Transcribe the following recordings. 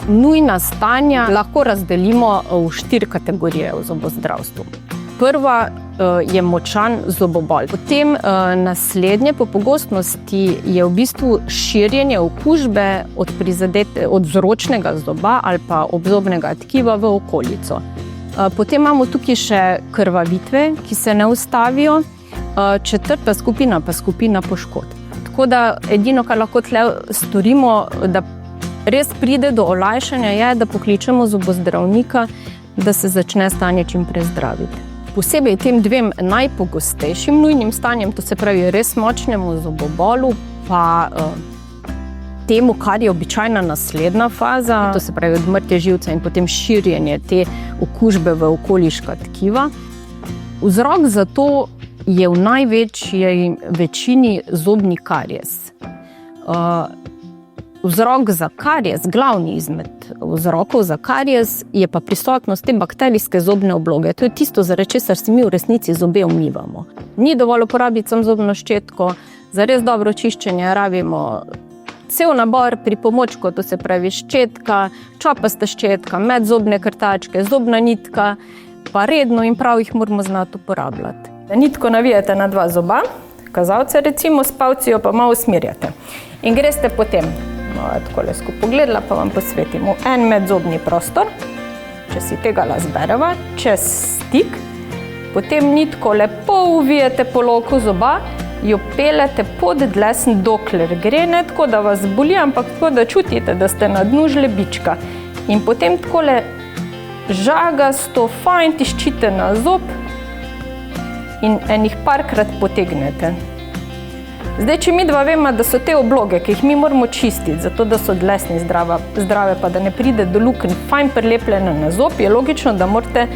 Nujna stanja lahko razdelimo v 4 kategorije v zobozdravstvu. Prva je močan zobobol. Potem naslednje po pogostnosti je v bistvu širjenje okužbe od vzročnega zoba ali pa obzobnega tkiva v okolico. Potem imamo tukaj še krvavitve, ki se ne ustavijo. Četrta skupina pa skupina poškodb. Tako da edino, kar lahko tle storimo, da res pride do olajšanja, je, da pokličemo zobozdravnika, da se začne stanje čim prej zdraviti. Posebej tem 2 najpogostejšim nujnim stanjem, to se pravi res močnemu zobobolu, pa temu, kar je običajna naslednja faza, to se pravi odmrtje živca in potem širjenje te okužbe v okoliška tkiva. Vzrok za to je v največji večini zobni karies. Vzrok za karies, glavni izmed vzrokov za karies, je pa prisotnost te bakterijske zobne obloge. To je tisto, zaradi česar si mi v resnici zobe umivamo. Ni dovolj uporabiti samo zobno ščetko, za res dobro čiščenje rabimo cel nabor pripomočkov, to se pravi ščetka, čopasta ščetka, medzobne krtačke, zobna nitka, pa redno in prav jih moramo znati uporabljati. Nitko navijate na 2 zoba, kazalce recimo, s palcijo pa malo usmerjate. In greste potem, takole skupaj pogledala, pa vam posvetimo en medzobni prostor, če si tega zbereva, čez stik, potem nitko lepo uvijete po loku zoba, jo peljete pod dlesn, dokler gre, ne tako, da vas boli, ampak tako, da čutite, da ste na dnu žlebička. In potem takole žagasto, fajn tiščite na zob in enih parkrat potegnete. Zdaj, če mi dva vemo, da so te obloge, ki jih mi moramo čistiti, zato da so dlesni zdrave, pa da ne pride do lukenj, fajn prilepljene na zob, je logično, da morate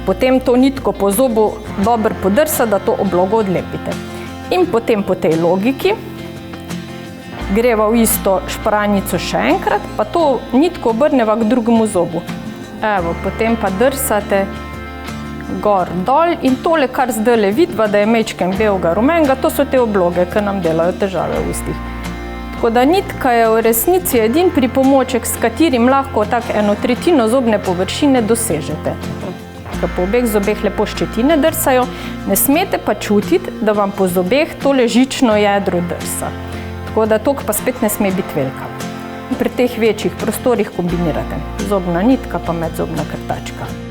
potem to nitko po zobu dobro podrsati, da to oblogo odlepite. In potem po tej logiki greva v isto špranjico še enkrat, pa to nitko obrneva k drugemu zobu. Evo, potem pa drsate gor, dol in tole, kar zdajle vidva, da je mečken belega rumenega, to so te obloge, ki nam delajo težave v ustih. Tako da nitka je v resnici edini pripomoček, s katerim lahko tako 1/3 zobne površine dosežete. Ker po obeh zobeh lepo ščetine drsajo, ne smete pa čutiti, da vam po zobeh tole žično jedro drsa. Tako da tok pa spet ne sme biti velika. Pri teh večjih prostorih kombinirate zobna nitka pa medzobna krtačka.